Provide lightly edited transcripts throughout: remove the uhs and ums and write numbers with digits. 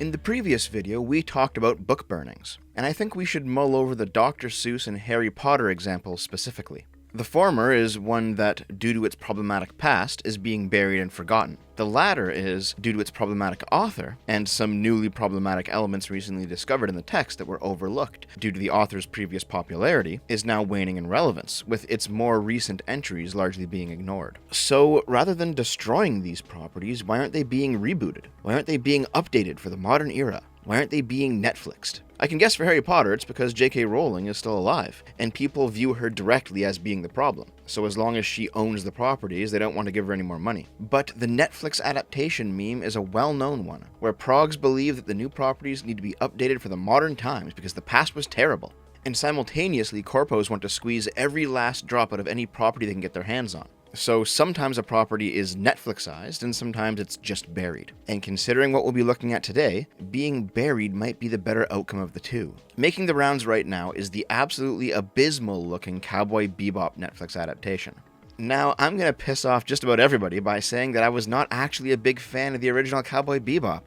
In the previous video, we talked about book burnings, and I think we should mull over the Dr. Seuss and Harry Potter examples specifically. The former is one that, due to its problematic past, is being buried and forgotten. The latter is, due to its problematic author, and some newly problematic elements recently discovered in the text that were overlooked due to the author's previous popularity, is now waning in relevance, with its more recent entries largely being ignored. So, rather than destroying these properties, why aren't they being rebooted? Why aren't they being updated for the modern era? Why aren't they being Netflixed? I can guess for Harry Potter it's because J.K. Rowling is still alive, and people view her directly as being the problem. So as long as she owns the properties, they don't want to give her any more money. But the Netflix adaptation meme is a well-known one, where progs believe that the new properties need to be updated for the modern times because the past was terrible. And simultaneously, corpos want to squeeze every last drop out of any property they can get their hands on. So sometimes a property is Netflixized and sometimes it's just buried. And considering what we'll be looking at today, being buried might be the better outcome of the two. Making the rounds right now is the absolutely abysmal looking Cowboy Bebop Netflix adaptation. Now, I'm gonna piss off just about everybody by saying that I was not actually a big fan of the original Cowboy Bebop.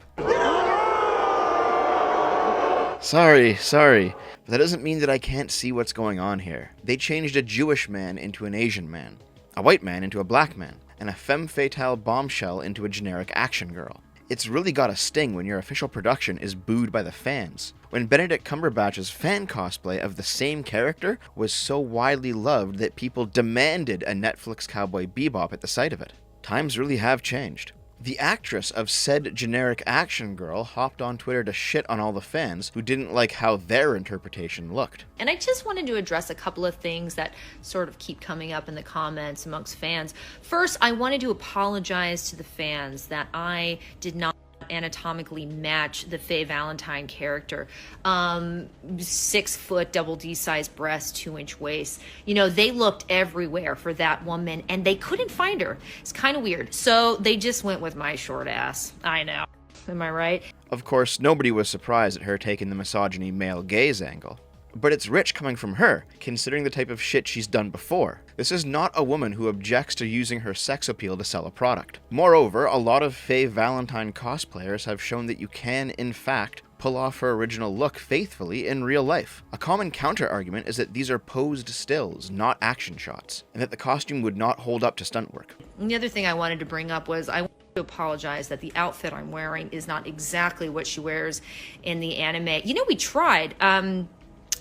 Sorry, but that doesn't mean that I can't see what's going on here. They changed a Jewish man into an Asian man, a white man into a black man, and a femme fatale bombshell into a generic action girl. It's really got a sting when your official production is booed by the fans. When Benedict Cumberbatch's fan cosplay of the same character was so widely loved that people demanded a Netflix Cowboy Bebop at the sight of it. Times really have changed. The actress of said generic action girl hopped on Twitter to shit on all the fans who didn't like how their interpretation looked. And I just wanted to address a couple of things that sort of keep coming up in the comments amongst fans. First, I wanted to apologize to the fans that I did not anatomically match the Faye Valentine character. 6 foot, double D size breast, 2-inch waist. You know, they looked everywhere for that woman and they couldn't find her. It's kind of weird. So they just went with my short ass. I know. Am I right? Of course, nobody was surprised at her taking the misogyny male gaze angle. But it's rich coming from her, considering the type of shit she's done before. This is not a woman who objects to using her sex appeal to sell a product. Moreover, a lot of Faye Valentine cosplayers have shown that you can, in fact, pull off her original look faithfully in real life. A common counter-argument is that these are posed stills, not action shots, and that the costume would not hold up to stunt work. And the other thing I wanted to bring up was I wanted to apologize that the outfit I'm wearing is not exactly what she wears in the anime. You know, we tried,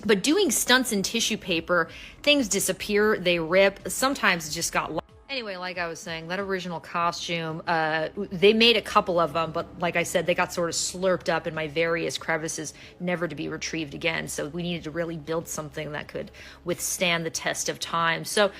but doing stunts in tissue paper, things disappear, they rip, sometimes it just got lost. Anyway, like I was saying, that original costume, they made a couple of them, but like I said, they got sort of slurped up in my various crevices, never to be retrieved again. So we needed to really build something that could withstand the test of time. So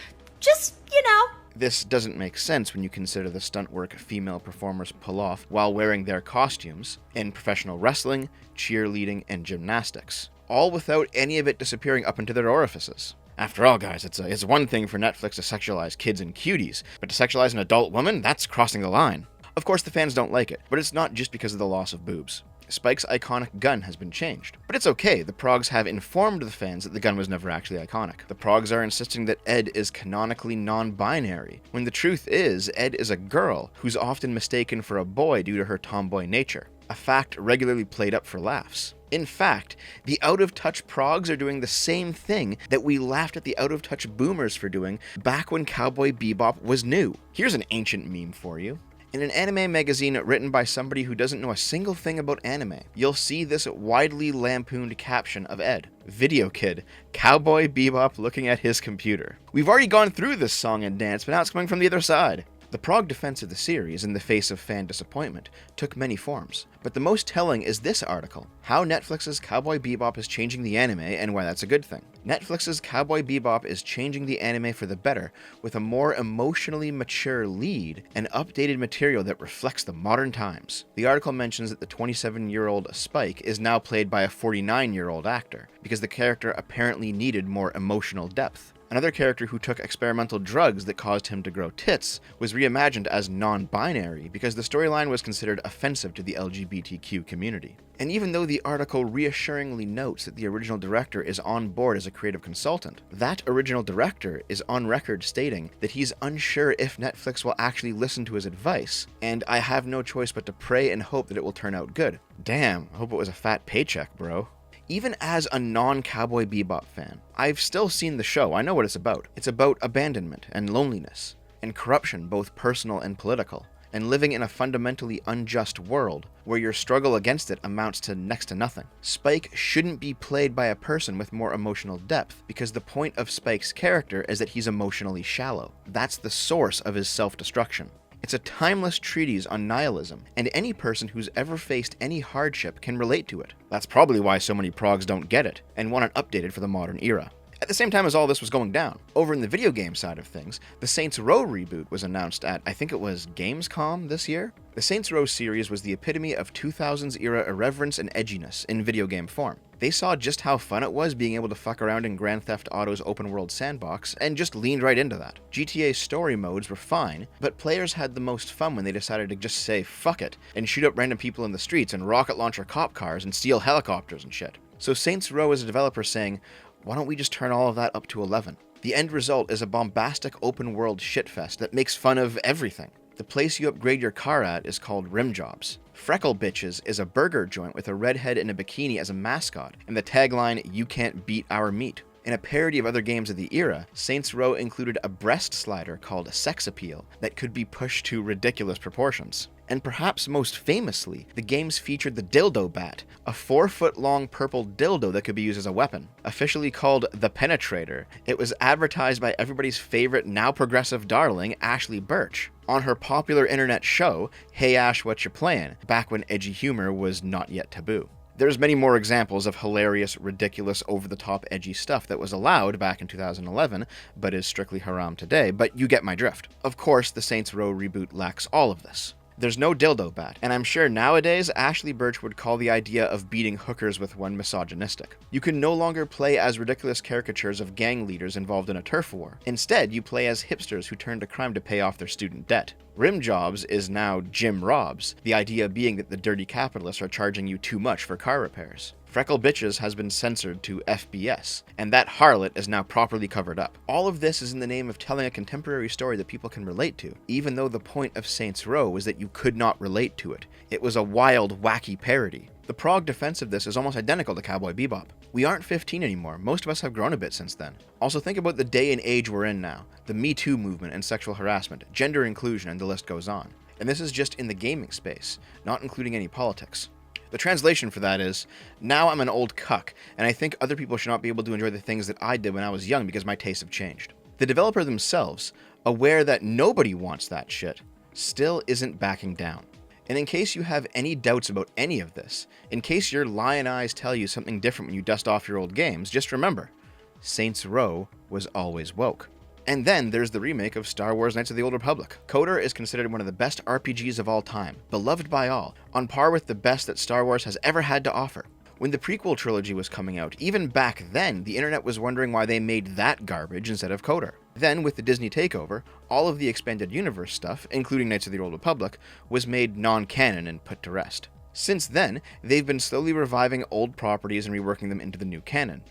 just, you know. This doesn't make sense when you consider the stunt work female performers pull off while wearing their costumes in professional wrestling, cheerleading, and gymnastics, all without any of it disappearing up into their orifices. After all, guys, it's one thing for Netflix to sexualize kids and cuties, but to sexualize an adult woman, that's crossing the line. Of course, the fans don't like it, but it's not just because of the loss of boobs. Spike's iconic gun has been changed. But it's okay, the progs have informed the fans that the gun was never actually iconic. The progs are insisting that Ed is canonically non-binary, when the truth is, Ed is a girl who's often mistaken for a boy due to her tomboy nature, a fact regularly played up for laughs. In fact, the out-of-touch progs are doing the same thing that we laughed at the out-of-touch boomers for doing back when Cowboy Bebop was new. Here's an ancient meme for you. In an anime magazine written by somebody who doesn't know a single thing about anime, you'll see this widely lampooned caption of Ed. Video Kid, Cowboy Bebop looking at his computer. We've already gone through this song and dance, but now it's coming from the other side. The prog defense of the series, in the face of fan disappointment, took many forms. But the most telling is this article, how Netflix's Cowboy Bebop is changing the anime and why that's a good thing. Netflix's Cowboy Bebop is changing the anime for the better, with a more emotionally mature lead and updated material that reflects the modern times. The article mentions that the 27-year-old Spike is now played by a 49-year-old actor, because the character apparently needed more emotional depth. Another character who took experimental drugs that caused him to grow tits was reimagined as non-binary because the storyline was considered offensive to the LGBTQ community. And even though the article reassuringly notes that the original director is on board as a creative consultant, that original director is on record stating that he's unsure if Netflix will actually listen to his advice, and I have no choice but to pray and hope that it will turn out good. Damn, I hope it was a fat paycheck, bro. Even as a non-Cowboy Bebop fan, I've still seen the show. I know what it's about. It's about abandonment and loneliness, and corruption, both personal and political, and living in a fundamentally unjust world where your struggle against it amounts to next to nothing. Spike shouldn't be played by a person with more emotional depth, because the point of Spike's character is that he's emotionally shallow. That's the source of his self-destruction. It's a timeless treatise on nihilism, and any person who's ever faced any hardship can relate to it. That's probably why so many progs don't get it, and want it updated for the modern era. At the same time as all this was going down, over in the video game side of things, the Saints Row reboot was announced at, I think it was Gamescom this year? The Saints Row series was the epitome of 2000s era irreverence and edginess in video game form. They saw just how fun it was being able to fuck around in Grand Theft Auto's open world sandbox, and just leaned right into that. GTA's story modes were fine, but players had the most fun when they decided to just say fuck it, and shoot up random people in the streets and rocket launcher cop cars and steal helicopters and shit. So Saints Row is a developer saying, why don't we just turn all of that up to 11? The end result is a bombastic open world shitfest that makes fun of everything. The place you upgrade your car at is called Rim Jobs. Freckle Bitches is a burger joint with a redhead in a bikini as a mascot, and the tagline, "You can't beat our meat." In a parody of other games of the era, Saints Row included a breast slider called Sex Appeal that could be pushed to ridiculous proportions. And perhaps most famously, the games featured the Dildo Bat, a 4-foot-long purple dildo that could be used as a weapon. Officially called the Penetrator, it was advertised by everybody's favorite now progressive darling, Ashley Birch, on her popular internet show, Hey Ash, What You Playin', back when edgy humor was not yet taboo. There's many more examples of hilarious, ridiculous, over-the-top edgy stuff that was allowed back in 2011, but is strictly haram today, but you get my drift. Of course, the Saints Row reboot lacks all of this. There's no dildo bat, and I'm sure nowadays Ashley Birch would call the idea of beating hookers with one misogynistic. You can no longer play as ridiculous caricatures of gang leaders involved in a turf war. Instead, you play as hipsters who turn to crime to pay off their student debt. Rim Jobs is now Jim Robs, the idea being that the dirty capitalists are charging you too much for car repairs. Freckle Bitches has been censored to FBS, and that harlot is now properly covered up. All of this is in the name of telling a contemporary story that people can relate to, even though the point of Saints Row was that you could not relate to it. It was a wild, wacky parody. The prog defense of this is almost identical to Cowboy Bebop. We aren't 15 anymore, most of us have grown a bit since then. Also think about the day and age we're in now, the Me Too movement and sexual harassment, gender inclusion, and the list goes on. And this is just in the gaming space, not including any politics. The translation for that is, now I'm an old cuck, and I think other people should not be able to enjoy the things that I did when I was young because my tastes have changed. The developer themselves, aware that nobody wants that shit, still isn't backing down. And in case you have any doubts about any of this, in case your lion eyes tell you something different when you dust off your old games, just remember, Saints Row was always woke. And then there's the remake of Star Wars Knights of the Old Republic. KOTOR is considered one of the best RPGs of all time, beloved by all, on par with the best that Star Wars has ever had to offer. When the prequel trilogy was coming out, even back then, the internet was wondering why they made that garbage instead of KOTOR. Then, with the Disney takeover, all of the expanded universe stuff, including Knights of the Old Republic, was made non-canon and put to rest. Since then, they've been slowly reviving old properties and reworking them into the new canon,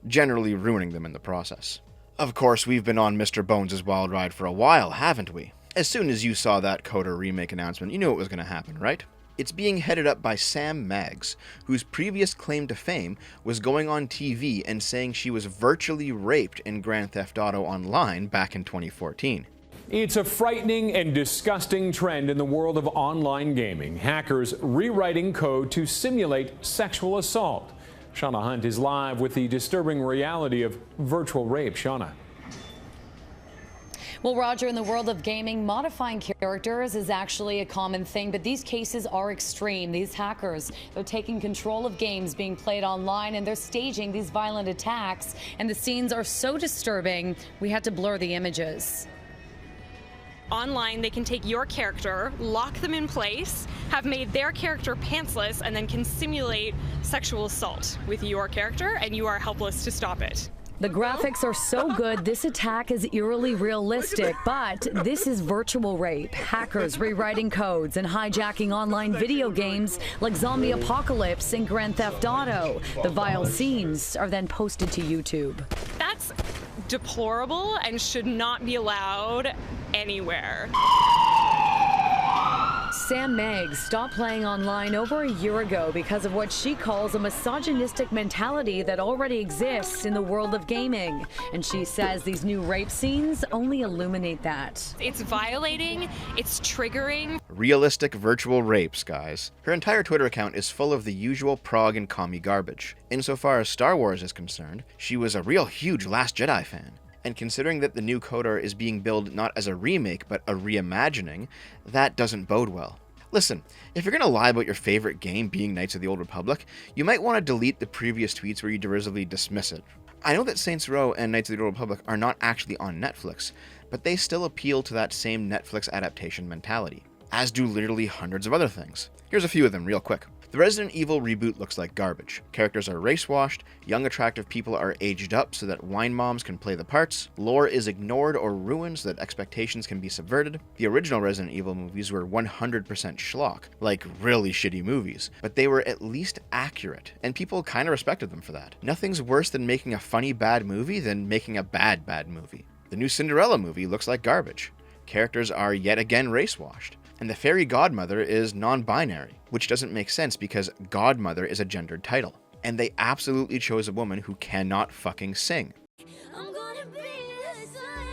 generally ruining them in the process. Of course, we've been on Mr. Bones' wild ride for a while, haven't we? As soon as you saw that KOTOR remake announcement, you knew it was going to happen, right? It's being headed up by Sam Maggs, whose previous claim to fame was going on TV and saying she was virtually raped in Grand Theft Auto Online back in 2014. It's a frightening and disgusting trend in the world of online gaming. Hackers rewriting code to simulate sexual assault. Shauna Hunt is live with the disturbing reality of virtual rape. Shauna. Well, Roger, in the world of gaming, modifying characters is actually a common thing, but these cases are extreme. These hackers, they're taking control of games being played online, and they're staging these violent attacks, and the scenes are so disturbing, we had to blur the images. Online, they can take your character, lock them in place, have made their character pantsless, and then can simulate sexual assault with your character, and you are helpless to stop it. The graphics are so good, this attack is eerily realistic, but this is virtual rape. Hackers rewriting codes and hijacking online video games like Zombie Apocalypse and Grand Theft Auto. The vile scenes are then posted to YouTube. That's deplorable and should not be allowed anywhere. Sam Meggs stopped playing online over a year ago because of what she calls a misogynistic mentality that already exists in the world of gaming. And she says these new rape scenes only illuminate that. It's violating, it's triggering. Realistic virtual rapes, guys. Her entire Twitter account is full of the usual prog and commie garbage. Insofar as Star Wars is concerned, she was a real huge Last Jedi fan. And considering that the new KOTOR is being billed not as a remake, but a reimagining, that doesn't bode well. Listen, if you're gonna lie about your favorite game being Knights of the Old Republic, you might want to delete the previous tweets where you derisively dismiss it. I know that Saints Row and Knights of the Old Republic are not actually on Netflix, but they still appeal to that same Netflix adaptation mentality, as do literally hundreds of other things. Here's a few of them real quick. The Resident Evil reboot looks like garbage. Characters are race-washed, young attractive people are aged up so that wine moms can play the parts, lore is ignored or ruined so that expectations can be subverted. The original Resident Evil movies were 100% schlock, like really shitty movies, but they were at least accurate, and people kinda respected them for that. Nothing's worse than making a funny bad movie than making a bad movie. The new Cinderella movie looks like garbage. Characters are yet again race-washed. And the fairy godmother is non-binary, which doesn't make sense because godmother is a gendered title. And they absolutely chose a woman who cannot fucking sing. I'm gonna be the sun.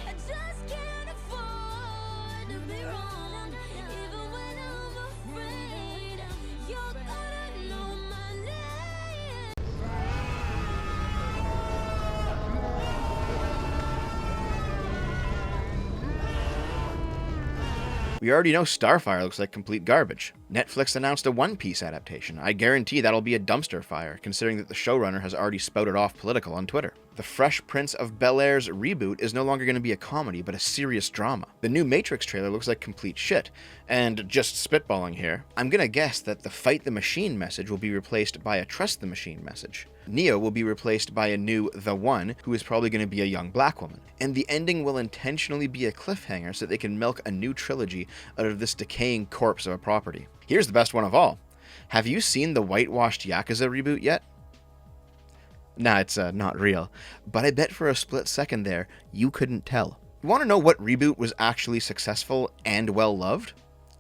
I just can't afford to be wrong. Even when I'm afraid, you're gonna know my name. We already know Starfire looks like complete garbage. Netflix announced a One Piece adaptation. I guarantee that'll be a dumpster fire, considering that the showrunner has already spouted off political on Twitter. The Fresh Prince of Bel-Air's reboot is no longer going to be a comedy, but a serious drama. The new Matrix trailer looks like complete shit. And just spitballing here, I'm gonna guess that the Fight the Machine message will be replaced by a Trust the Machine message. Neo will be replaced by a new The One, who is probably going to be a young black woman. And the ending will intentionally be a cliffhanger so that they can milk a new trilogy out of this decaying corpse of a property. Here's the best one of all. Have you seen the whitewashed Yakuza reboot yet? Nah, it's not real. But I bet for a split second there, you couldn't tell. You want to know what reboot was actually successful and well-loved?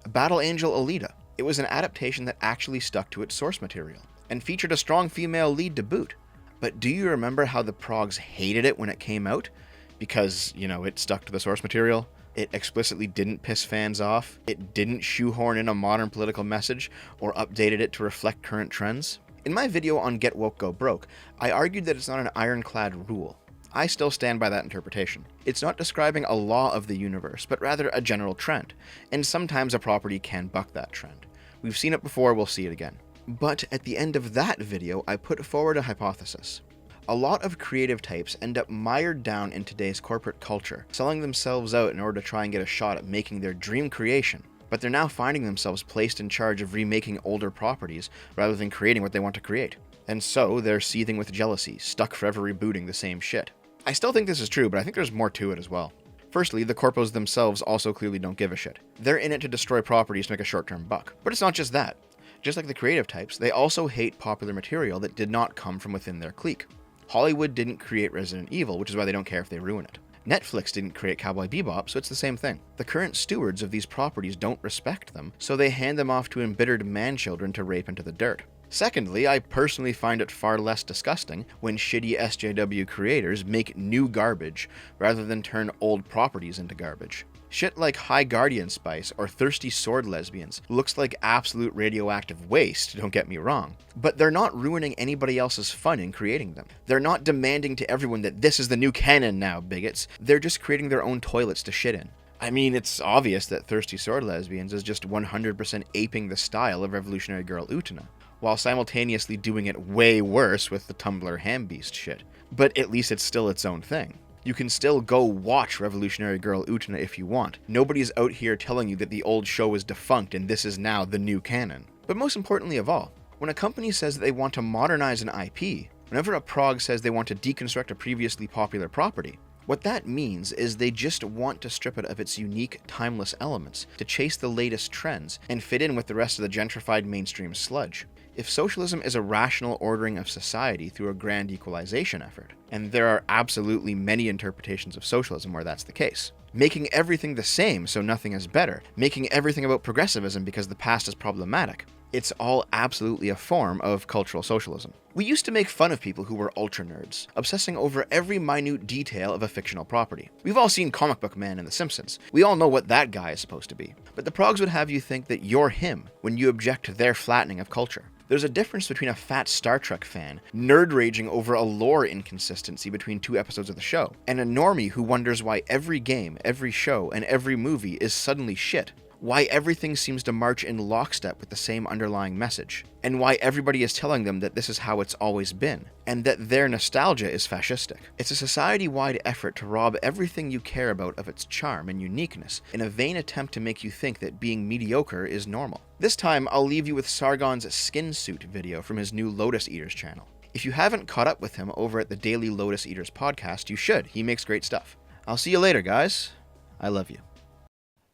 Battle Angel Alita. It was an adaptation that actually stuck to its source material, and featured a strong female lead to boot. But do you remember how the progs hated it when it came out? Because, it stuck to the source material. It explicitly didn't piss fans off. It didn't shoehorn in a modern political message or updated it to reflect current trends. In my video on Get Woke Go Broke, I argued that it's not an ironclad rule. I still stand by that interpretation. It's not describing a law of the universe, but rather a general trend, and sometimes a property can buck that trend. We've seen it before, we'll see it again. But at the end of that video, I put forward a hypothesis. A lot of creative types end up mired down in today's corporate culture, selling themselves out in order to try and get a shot at making their dream creation. But they're now finding themselves placed in charge of remaking older properties rather than creating what they want to create. And so they're seething with jealousy, stuck forever rebooting the same shit. I still think this is true, but I think there's more to it as well. Firstly, the corpos themselves also clearly don't give a shit. They're in it to destroy properties to make a short-term buck. But it's not just that. Just like the creative types, they also hate popular material that did not come from within their clique. Hollywood didn't create Resident Evil, which is why they don't care if they ruin it. Netflix didn't create Cowboy Bebop, so it's the same thing. The current stewards of these properties don't respect them, so they hand them off to embittered man-children to rape into the dirt. Secondly, I personally find it far less disgusting when shitty SJW creators make new garbage rather than turn old properties into garbage. Shit like High Guardian Spice or Thirsty Sword Lesbians looks like absolute radioactive waste, don't get me wrong, but they're not ruining anybody else's fun in creating them. They're not demanding to everyone that this is the new canon now, bigots. They're just creating their own toilets to shit in. I mean, it's obvious that Thirsty Sword Lesbians is just 100% aping the style of Revolutionary Girl Utena, while simultaneously doing it way worse with the Tumblr Hambeast shit. But at least it's still its own thing. You can still go watch Revolutionary Girl Utena if you want. Nobody's out here telling you that the old show is defunct and this is now the new canon. But most importantly of all, when a company says that they want to modernize an IP, Whenever a prog says they want to deconstruct a previously popular property, what that means is they just want to strip it of its unique, timeless elements, to chase the latest trends, and fit in with the rest of the gentrified mainstream sludge. If socialism is a rational ordering of society through a grand equalization effort, and there are absolutely many interpretations of socialism where that's the case, making everything the same so nothing is better, making everything about progressivism because the past is problematic, it's all absolutely a form of cultural socialism. We used to make fun of people who were ultra nerds, obsessing over every minute detail of a fictional property. We've all seen Comic Book Man in The Simpsons. We all know what that guy is supposed to be. But the progs would have you think that you're him when you object to their flattening of culture. There's a difference between a fat Star Trek fan nerd raging over a lore inconsistency between 2 episodes of the show, and a normie who wonders why every game, every show, and every movie is suddenly shit. Why everything seems to march in lockstep with the same underlying message, and why everybody is telling them that this is how it's always been, and that their nostalgia is fascistic. It's a society-wide effort to rob everything you care about of its charm and uniqueness, in a vain attempt to make you think that being mediocre is normal. This time, I'll leave you with Sargon's skin suit video from his new Lotus Eaters channel. If you haven't caught up with him over at the Daily Lotus Eaters podcast, you should. He makes great stuff. I'll see you later, guys. I love you.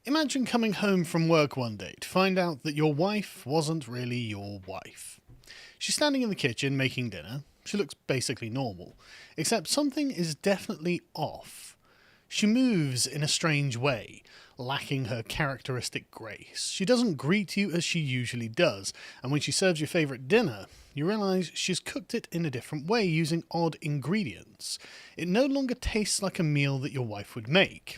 Imagine coming home from work one day to find out that your wife wasn't really your wife. She's standing in the kitchen making dinner. She looks basically normal, except something is definitely off. She moves in a strange way, lacking her characteristic grace. She doesn't greet you as she usually does, and when she serves your favourite dinner, you realise she's cooked it in a different way using odd ingredients. It no longer tastes like a meal that your wife would make.